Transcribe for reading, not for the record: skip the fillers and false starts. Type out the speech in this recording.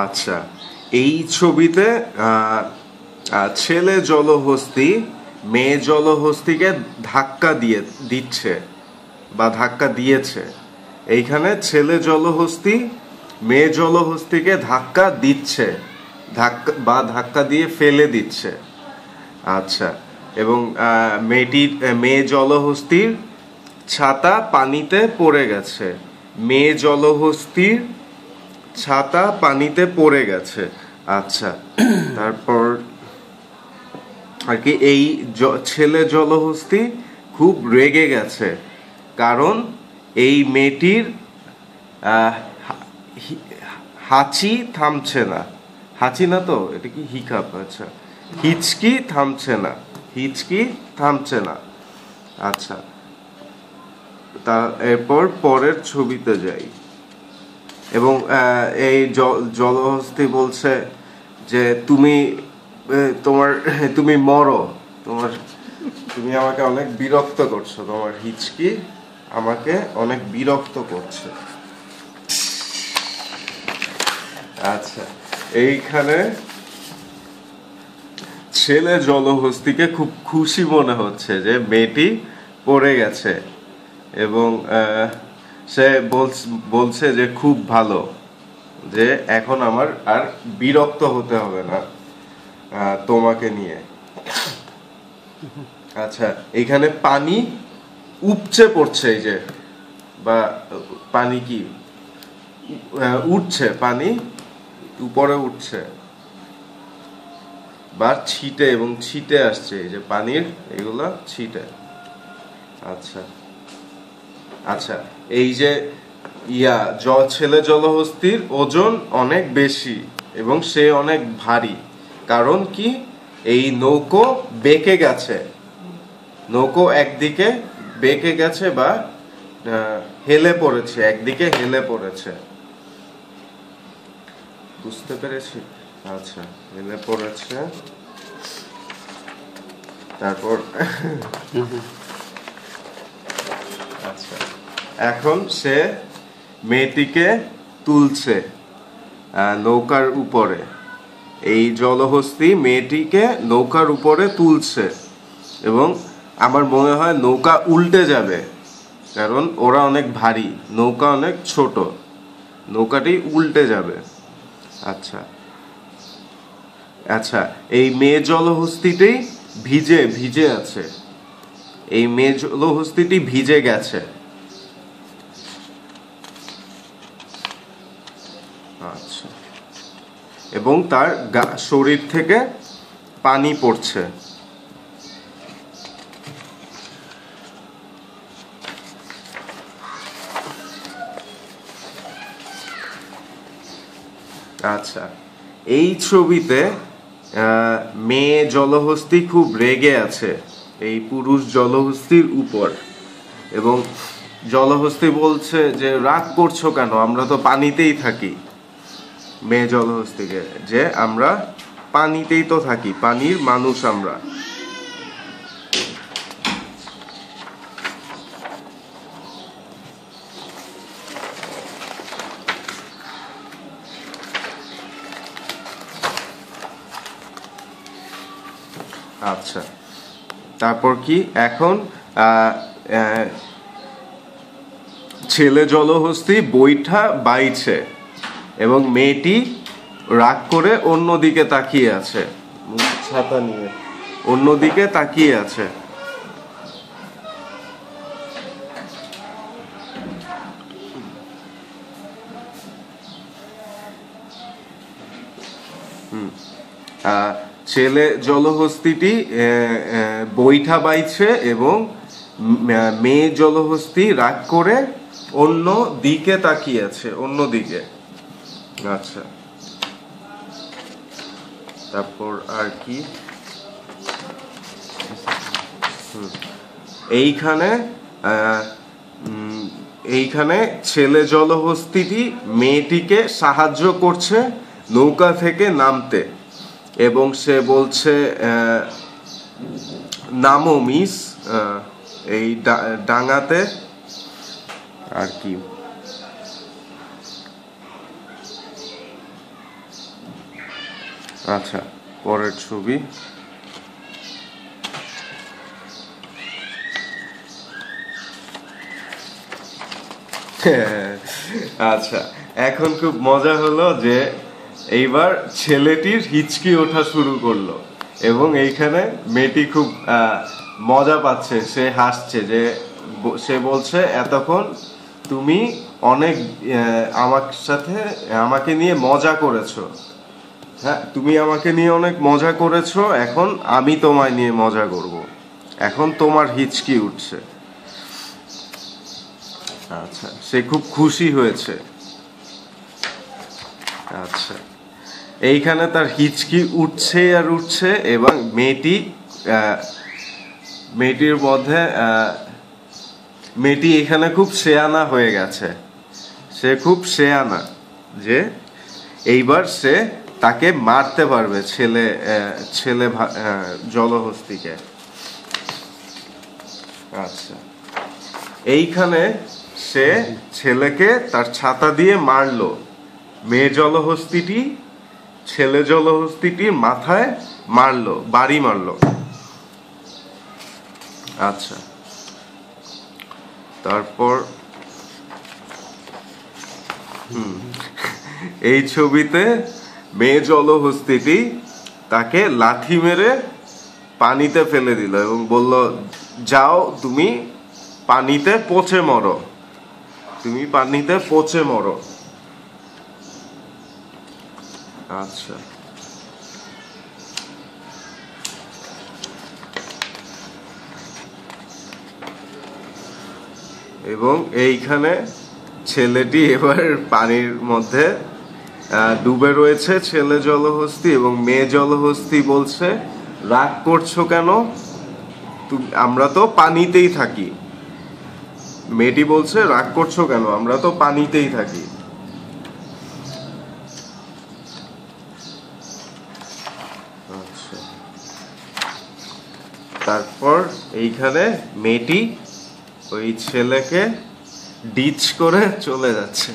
আচ্ছা, এই ছবিতে ছেলে জলহস্তি মেয়ে জলহস্তিকে ধাক্কা দিচ্ছে বা ধাক্কা দিয়েছে। এইখানে ছেলে জলহস্তি মেয়ে জলহস্তিকে ধাক্কা দিচ্ছে, ধাক্কা দিয়ে ফেলে দিচ্ছে। আচ্ছা, এবং মেয়ে জলহস্তির ছাতা পানিতে পড়ে গেছে। মেয়ে জলহস্তির ছাতা পানিতে পড়ে গেছে। আচ্ছা, তারপর আর কি, এই ছেলে জলহস্তি খুব রেগে গেছে, কারণ এই মেয়েটির হাঁচি থামছে না। হাঁচি না তো, এটা কি হিকাপ? আচ্ছা, হিচকি থামছে না, হিচকি থামছে না। আচ্ছা, এরপর পরের ছবিতে যাই। এবং এই জলহস্তি বলছে যে তুমি মরো, তুমি আমাকে অনেক বিরক্ত করছো, তোমার হিচকি আমাকে অনেক বিরক্ত করছে। আচ্ছা, এইখানে ছেলে জলহস্তিকে খুব খুশি মনে হচ্ছে যে মেয়েটি পড়ে গেছে, এবং সে বলছে যে খুব ভালো, যে এখন আমার আর বিরক্ত হতে হবে না তোমাকে নিয়ে। আচ্ছা, এখানে পানি উপচে পড়ছে, এই যে, বা পানি কি উঠছে, পানি উপরে উঠছে বা ছিটে, এবং ছিটে আসছে, এই যে পানির এগুলা ছিটে। আচ্ছা আচ্ছা, এই যে ছেলে জলহস্তির ওজন অনেক বেশি এবং সে অনেক ভারী, কারণ কি, এই নৌকো বেঁকে গেছে, নৌকো একদিকে বেঁকে গেছে বা হেলে পড়েছে, একদিকে হেলে পড়েছে। বুঝতে পেরেছি? আচ্ছা, হেলে পড়েছে। তারপর আচ্ছা, এখন সে মেয়েটিকে তুলছে নৌকার উপরে। এই জলহস্তি মেয়েটিকে নৌকার উপরে তুলছে, এবং আমার মনে হয় নৌকা উল্টে যাবে, কারণ ওরা অনেক ভারী, নৌকা অনেক ছোট, নৌকাটি উল্টে যাবে। আচ্ছা আচ্ছা, এই মেয়ে জলহস্তিটি ভিজে আছে, এই মেয়ে জলহস্তিটি ভিজে গেছে। আচ্ছা, এবং তার শরীর থেকে পানি পড়ছে। আচ্ছা, এই ছবিতে মেয়ে জলহস্তি খুব রেগে আছে এই পুরুষ জলহস্তির উপর, এবং জলহস্তি বলছে যে রাগ করছো কেন, আমরা তো পানিতেই থাকি। মেয়ে জলহস্তিকে, যে আমরা পানিতেই তো থাকি, পানির মানুষ আমরা। আচ্ছা, তারপর কি, এখন ছেলে জলহস্তি বৈঠা বাইছে, এবং মেয়েটি রাগ করে অন্যদিকে তাকিয়ে আছে, ছাতা নিয়ে অন্যদিকে তাকিয়ে আছে। ছেলে জলহস্তিটি বৈঠা বাইছে, এবং মেয়ে জলহস্তি রাগ করে অন্য দিকে তাকিয়ে আছে, অন্য দিকে। আচ্ছা, তারপর আর কি, এইখানে ছেলে জলহস্তিটি মেয়েটিকে সাহায্য করছে নৌকা থেকে নামতে, এবং সে বলছে নামো মিস, এই ডাঙাতে আর কি। আচ্ছা, পরের ছবি। আচ্ছা, এখন খুব মজা হলো যে এইবার ছেলেটির হিচকি ওঠা শুরু করলো এবং এইখানে মেয়েটি খুব মজা পাচ্ছে, সে হাসছে, যে সে বলছে এতক্ষণ তুমি অনেক আমাকে নিয়ে মজা করেছো, হ্যাঁ তুমি আমাকে নিয়ে অনেক মজা করেছো, এখন আমি তোমায় নিয়ে মজা করব, এখন তোমার হিচকি উঠছে। আচ্ছা, সে খুব খুশি হয়েছে। আচ্ছা, এইখানে তার হিচকি উঠছে আর উঠছে এবং মেয়েটির মধ্যে মেয়েটি এখানে খুব শেয়ানা হয়ে গেছে, সে খুব শেয়ানা যে এইবার সে তাকে মারতে পারবে, ছেলে জলহস্তিকে। আচ্ছা, এইখানে সে ছেলেকে তার ছাতা দিয়ে মারলো, মেয়ে জলহস্তিটি ছেলে জলহস্তিটির মাথায় মারলো, বাড়ি মারলো। আচ্ছা, তারপর এই ছবিতে মেয়ে জলহস্তিটি তাকে লাথি মেরে পানিতে ফেলে দিল এবং বলল, যাও তুমি পানিতে পচে মরো, তুমি পানিতে পচে মরো। আচ্ছা, এবং এইখানে ছেলেটি এবার পানির মধ্যে ডুবে রয়েছে, ছেলে জলহস্তি, এবং মেয়ে জলহস্তি বলছে, রাগ করছো কেন, আমরা তো পানিতেই থাকি। মেয়েটি বলছে, রাগ করছো কেন, আমরা তো পানিতেই থাকি। আচ্ছা, তারপর এইখানে মেয়েটি ওই ছেলেকে ডিচ করে চলে যাচ্ছে।